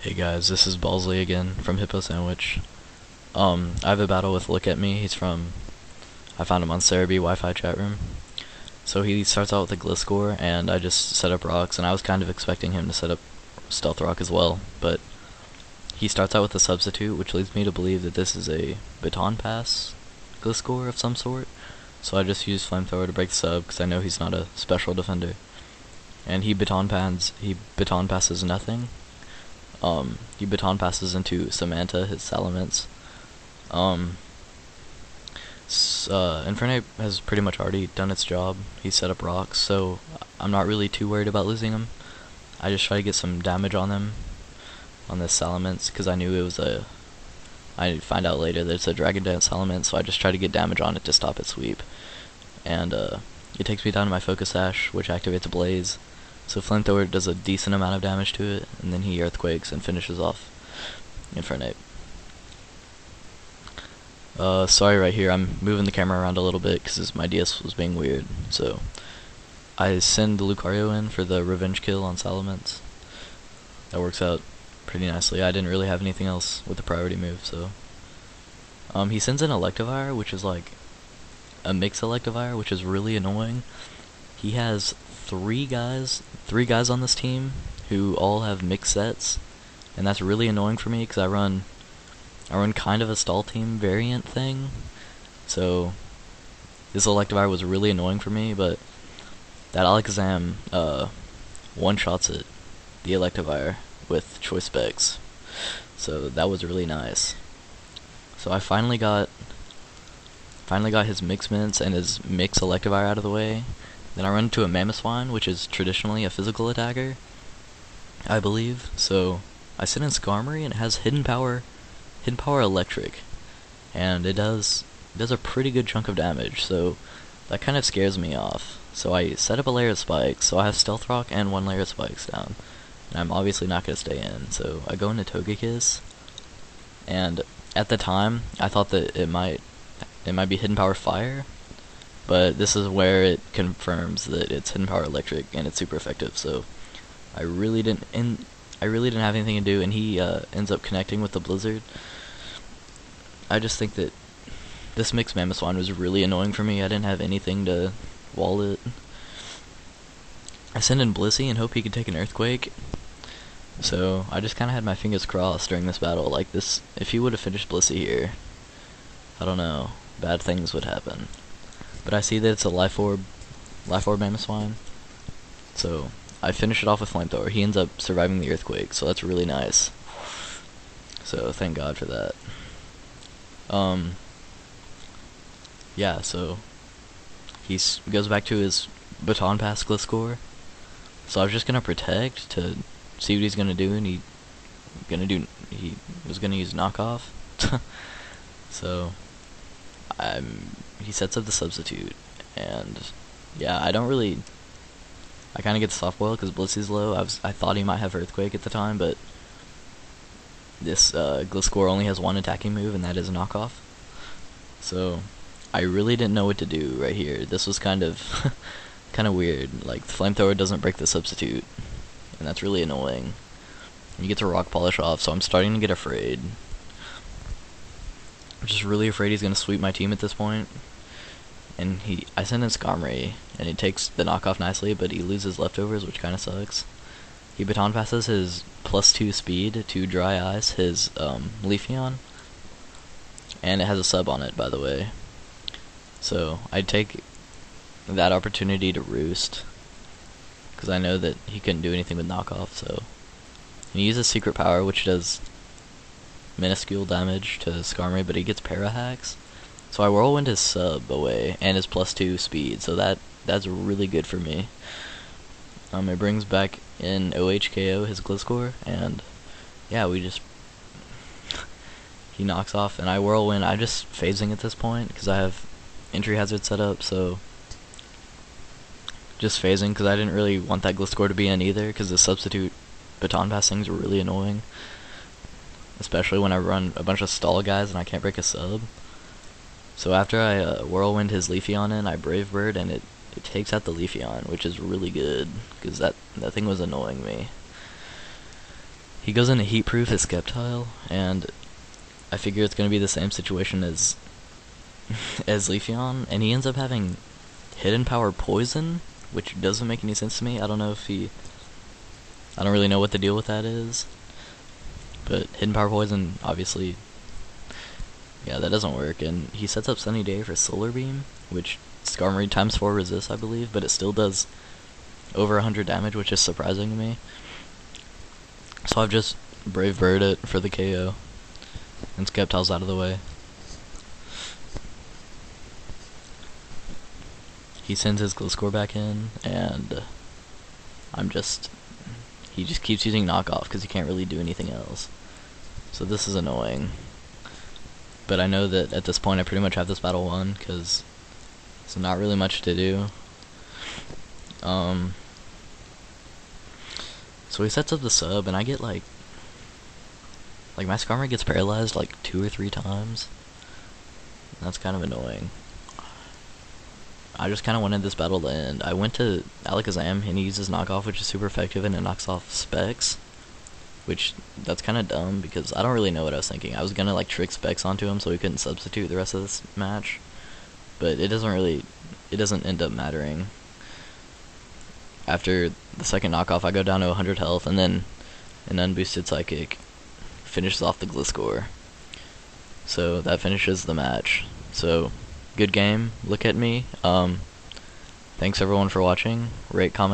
Hey guys, this is Ballsley again from HippoSandwich. I have a battle with Look At Me. I found him on Cerebi Wi-Fi chat room. So he starts out with a Gliscor, and I just set up rocks, and I was kind of expecting him to set up Stealth Rock as well, but he starts out with a Substitute, which leads me to believe that this is a Baton Pass Gliscor of some sort. So I just use Flamethrower to break the sub, because I know he's not a special defender. And he Baton Passes nothing. He Baton Passes into Samantha, his Salamence. Infernape has pretty much already done its job. He set up rocks, so I'm not really too worried about losing him. I just try to get some damage on him, on this Salamence, because I knew it was I find out later that it's a Dragon Dance Salamence, so I just try to get damage on it to stop its sweep. And it takes me down to my Focus Sash, which activates a Blaze. So Flamethrower does a decent amount of damage to it, and then he Earthquakes and finishes off Infernape. Sorry right here, I'm moving the camera around a little bit because my DS was being weird. So I send Lucario in for the revenge kill on Salamence. That works out pretty nicely. I didn't really have anything else with the priority move, so he sends in Electivire, which is like a mix Electivire, which is really annoying. He has three guys on this team who all have mixed sets, and that's really annoying for me because I run kind of a stall team variant thing. So this Electivire was really annoying for me, but that Alakazam one-shots it, the Electivire, with Choice Specs. So that was really nice. So I finally got his Mix Mints and his Mix Electivire out of the way. Then I run into a Mamoswine, which is traditionally a physical attacker, I believe. So I send in Skarmory, and it has Hidden Power Electric, and it does a pretty good chunk of damage. So that kind of scares me off. So I set up a layer of spikes. So I have Stealth Rock and one layer of spikes down, and I'm obviously not gonna stay in. So I go into Togekiss, and at the time I thought that it might be Hidden Power Fire. But this is where it confirms that it's Hidden Power Electric, and it's super effective. So I really didn't have anything to do, and he ends up connecting with the Blizzard. I just think that this mixed Mamoswine was really annoying for me. I didn't have anything to wall it. I send in Blissey and hope he could take an Earthquake. So I just kind of had my fingers crossed during this battle. Like this, if he would have finished Blissey here, I don't know, bad things would happen. But I see that it's a Life Orb Mamoswine. So I finish it off with Flamethrower. He ends up surviving the Earthquake, so that's really nice. So thank God for that. Yeah, so he goes back to his Baton Pass Gliscor. So I was just gonna protect to see what he's gonna do, and he was gonna use Knockoff. So he sets up the Substitute, and yeah, I kind of get the soft boil because Blissey's low. I thought he might have Earthquake at the time, but this Gliscor only has one attacking move, and that is Knockoff. So I really didn't know what to do right here. This was kind of weird. Like the Flamethrower doesn't break the Substitute, and that's really annoying. You get to Rock Polish off, so I'm starting to get afraid. I'm just really afraid he's gonna sweep my team at this point. And I send in Skarmory, and he takes the knockoff nicely, but he loses leftovers, which kind of sucks. He Baton Passes his +2 speed to Dry Ice his Leafeon, and it has a sub on it, by the way. So I take that opportunity to Roost, because I know that he couldn't do anything with knockoff. So and he uses Secret Power, which does minuscule damage to Skarmory, but he gets Para Hacks. So I Whirlwind his sub away and his +2 speed, so that's really good for me. It brings back in OHKO his Gliscor, and yeah, he knocks off, and I Whirlwind. I'm just phasing at this point because I have Entry Hazard set up, so just phasing because I didn't really want that Gliscor to be in either, because the Substitute Baton Pass things are really annoying, especially when I run a bunch of stall guys and I can't break a sub. So after I Whirlwind his Leafeon in, I Brave Bird, and it takes out the Leafeon, which is really good, because that thing was annoying me. He goes into heat-proof his Skeptile, and I figure it's gonna be the same situation as as Leafeon, and he ends up having hidden power poison, which doesn't make any sense to me. I don't really know what the deal with that is. But hidden power poison, obviously, yeah, that doesn't work. And he sets up Sunny Day for Solar Beam, which Skarmory times 4 resists, I believe, but it still does over 100 damage, which is surprising to me. So I've just Brave Bird it for the KO, and Skeptile's out of the way. He sends his Gliscor back in, and he just keeps using knockoff because he can't really do anything else. So this is annoying. But I know that at this point I pretty much have this battle won, because there's not really much to do. So he sets up the sub, and I get like my Skarmory gets paralyzed like 2 or 3 times. That's kind of annoying. I just kind of wanted this battle to end. I went to Alakazam, and he uses knockoff, which is super effective, and it knocks off Specs, which that's kind of dumb because I don't really know what I was thinking. I was gonna like trick Specs onto him so he couldn't substitute the rest of this match, but it doesn't end up mattering. After the second knockoff, I go down to 100 health, and then an unboosted Psychic finishes off the Gliscor. So that finishes the match. So good game. Look at me. Thanks everyone for watching. Rate, comment,